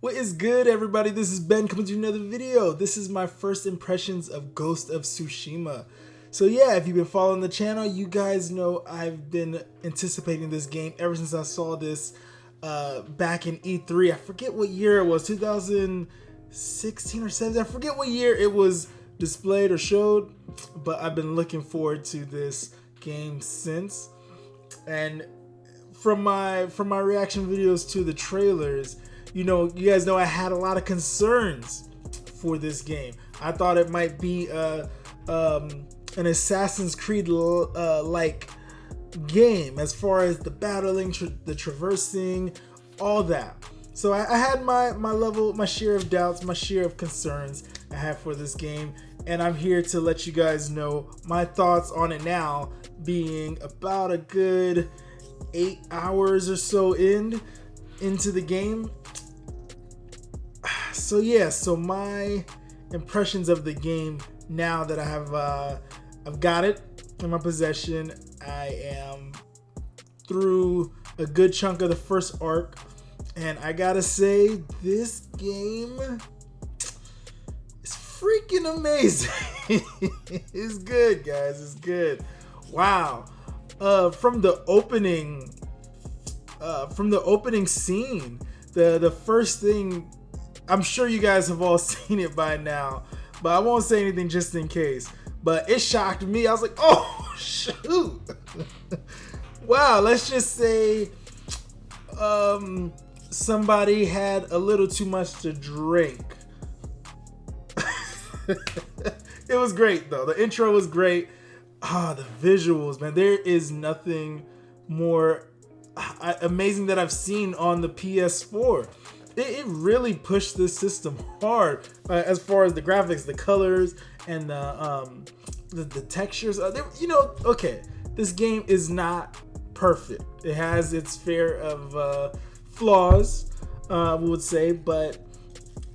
What is good, everybody? This is Ben coming to another video. This is my first impressions of Ghost of Tsushima. So yeah, if you've been following the channel, you guys know I've been anticipating this game ever since I saw this back in E3. I forget what year it was, 2016 or 17. I forget what year it was displayed or showed, but I've been looking forward to this game since. And from my reaction videos to the trailers, you guys know I had a lot of concerns for this game. I thought it might be an Assassin's Creed like game as far as the battling, the traversing, all that. So I had my share of doubts, my share of concerns I have for this game, and I'm here to let you guys know my thoughts on it now, being about a good 8 hours or so into the game. So yeah, so my impressions of the game now that I've got it in my possession. I am through a good chunk of the first arc, and I gotta say, this game is freaking amazing. It's good, guys. It's good. Wow. From the opening scene, the first thing, I'm sure you guys have all seen it by now, but I won't say anything just in case. But it shocked me. I was like, oh shoot. Wow, let's just say somebody had a little too much to drink. It was great though. The intro was great. The visuals, man. There is nothing more amazing that I've seen on the PS4. It really pushed this system hard as far as the graphics, the colors, and the textures. Okay, this game is not perfect. It has its fair of flaws, we would say, but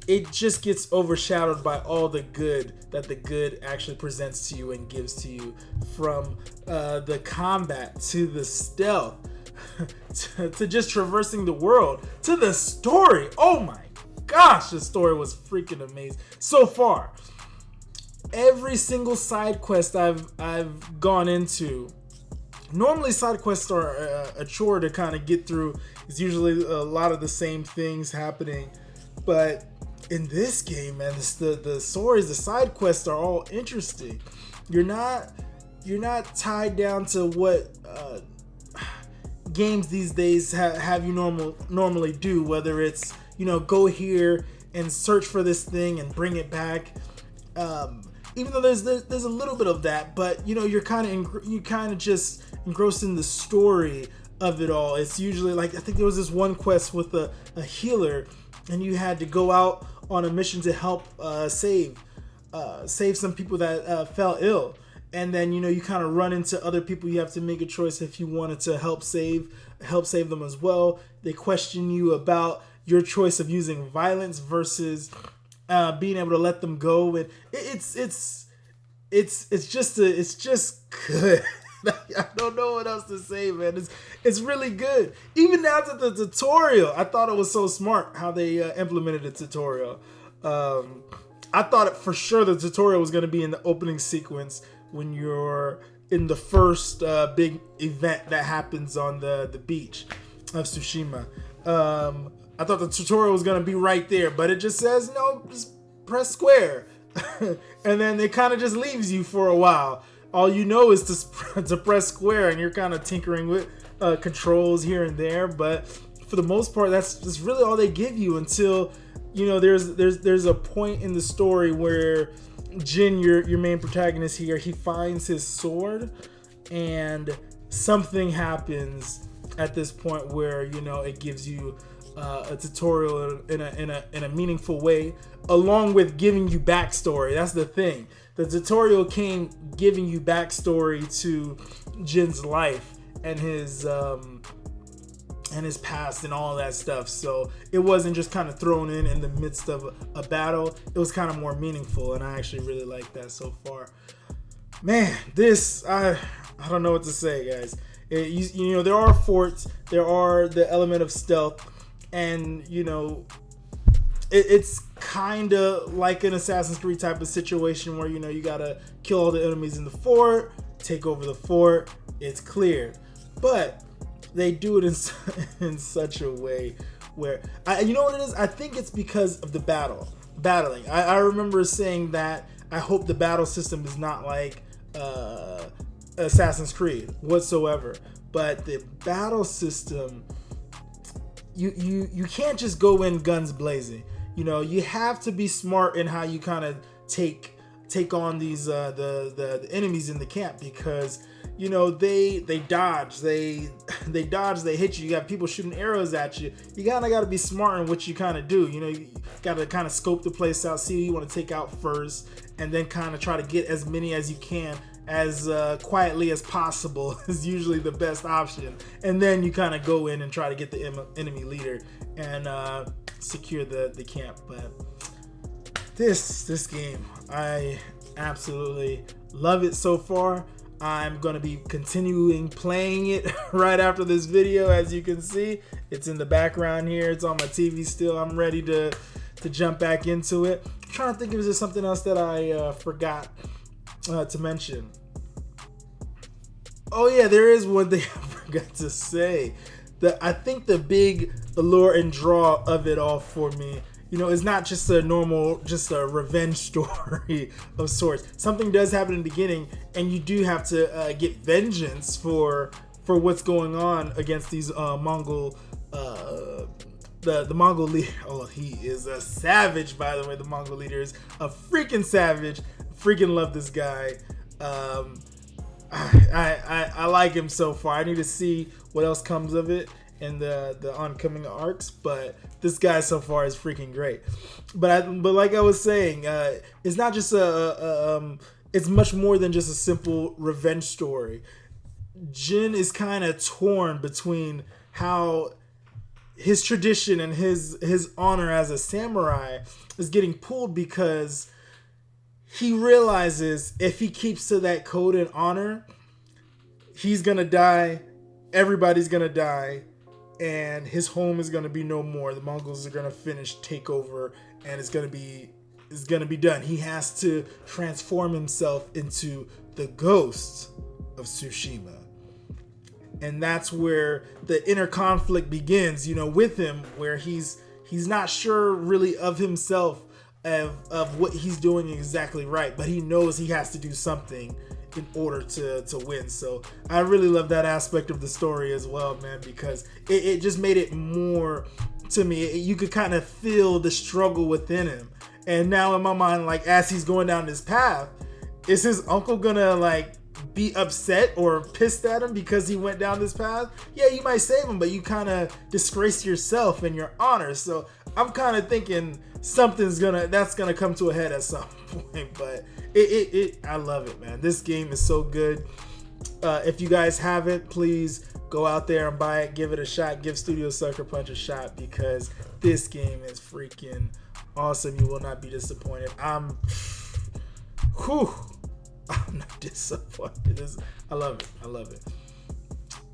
it just gets overshadowed by all the good that the good actually presents to you and gives to you, from the combat to the stealth to just traversing the world to the story. Oh my gosh, the story was freaking amazing so far. Every single side quest I've gone into, normally side quests are a chore to kind of get through. It's usually a lot of the same things happening, but in this game, man, the stories, the side quests are all interesting. You're not tied down to what games these days have you normally do, whether it's go here and search for this thing and bring it back. Even though there's a little bit of that, but you're kind of just engrossed in the story of it all. It's usually like, I think there was this one quest with a healer, and you had to go out on a mission to help save some people that fell ill. And then you kind of run into other people. You have to make a choice if you wanted to help save them as well. They question you about your choice of using violence versus being able to let them go. And it's just good. I don't know what else to say, man. It's really good. Even down to the tutorial, I thought it was so smart how they implemented the tutorial. I thought for sure the tutorial was going to be in the opening sequence when you're in the first big event that happens on the beach of Tsushima. I thought the tutorial was going to be right there, but it just says, no, just press square. And then it kind of just leaves you for a while. All you know is to press square, and you're kind of tinkering with controls here and there. But for the most part, that's really all they give you until there's a point in the story where Jin, your main protagonist here, he finds his sword, and something happens at this point where it gives you a tutorial in a meaningful way, along with giving you backstory. That's the thing. The tutorial came giving you backstory to Jin's life and his past and all that stuff. So it wasn't just kind of thrown in the midst of a battle. It was kind of more meaningful, and I actually really like that so far. Man, this I don't know what to say, guys. You know, there are forts, there are the element of stealth, and you know, it's kind of like an Assassin's Creed type of situation where, you know, you gotta kill all the enemies in the fort, take over the fort, it's cleared. But they do it in such a way where, you know what it is? I think it's because of the battling. I remember saying that I hope the battle system is not like Assassin's Creed whatsoever. But the battle system, you can't just go in guns blazing. You know, you have to be smart in how you kind of take on these the enemies in the camp, because you know they dodge, they hit you. You got people shooting arrows at you. You got to be smart in what you kind of do. You know, you got to kind of scope the place out, see who you want to take out first, and then kind of try to get as many as you can as quietly as possible is usually the best option. And then you kind of go in and try to get the enemy leader and secure the camp. But this game, I absolutely love it so far. I'm going to be continuing playing it right after this video. As you can see, it's in the background here. It's on my TV still. I'm ready to jump back into it. I'm trying to think if there's something else that I forgot to mention. Oh yeah, there is one thing I forgot to say. I think the big allure and draw of it all for me, you know, is not just a revenge story of sorts. Something does happen in the beginning, and you do have to get vengeance for what's going on against these Mongol. The Mongol leader. Oh, he is a savage, by the way. The Mongol leader is a freaking savage. Freaking love this guy. I like him so far. I need to see what else comes of it in the oncoming arcs, but this guy so far is freaking great. But like I was saying, it's not just it's much more than just a simple revenge story. Jin is kind of torn between how his tradition and his honor as a samurai is getting pulled, because he realizes if he keeps to that code and honor, he's gonna die, everybody's gonna die, and his home is gonna be no more. The Mongols are gonna take over, and it's gonna be done. He has to transform himself into the ghost of Tsushima. And that's where the inner conflict begins, you know, with him, where he's not sure really of himself, of what he's doing exactly right, but he knows he has to do something in order to win. So I really love that aspect of the story as well, man, because it just made it more to me. You could kind of feel the struggle within him. And now in my mind, like, as he's going down this path, is his uncle gonna like be upset or pissed at him because he went down this path? Yeah, you might save him, but you kind of disgrace yourself and your honor. So I'm kind of thinking that's gonna come to a head at some point. But I love it, man. This game is so good. If you guys haven't, please go out there and buy it, give it a shot, give Studio Sucker Punch a shot, because this game is freaking awesome. You will not be disappointed. I'm not disappointed. I love it.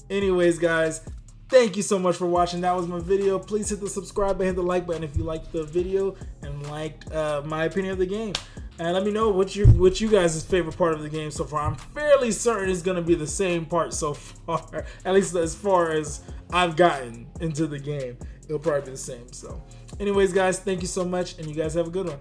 Anyways, guys, thank you so much for watching. That was my video. Please hit the subscribe button, hit the like button if you liked the video and liked my opinion of the game. And let me know what you guys' favorite part of the game so far. I'm fairly certain it's going to be the same part so far, at least as far as I've gotten into the game. It'll probably be the same. So anyways, guys, thank you so much, and you guys have a good one.